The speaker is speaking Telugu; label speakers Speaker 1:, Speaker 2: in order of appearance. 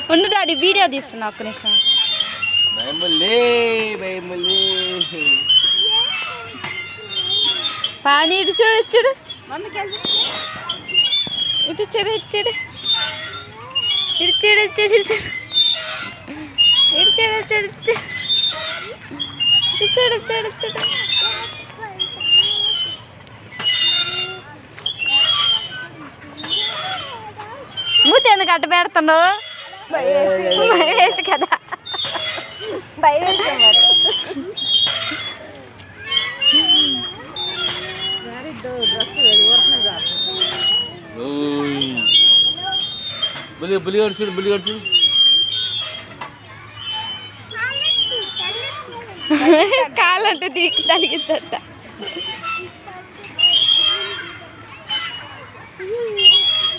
Speaker 1: ఉండు డాడీ వీడియో తీస్తున్నా ఒక్క నిమిషం పానీ ఇటు చూడు చూడు ఇటు చూడు చూడు ఇటు చూడు చూడు ఇటు చూడు చూడు చూడు చూడు చూడు మూతి ఎందుకు అట్ట పెడుతున్నావు వేసి కదా కాలంటే దీనికి తలిగిద్దంట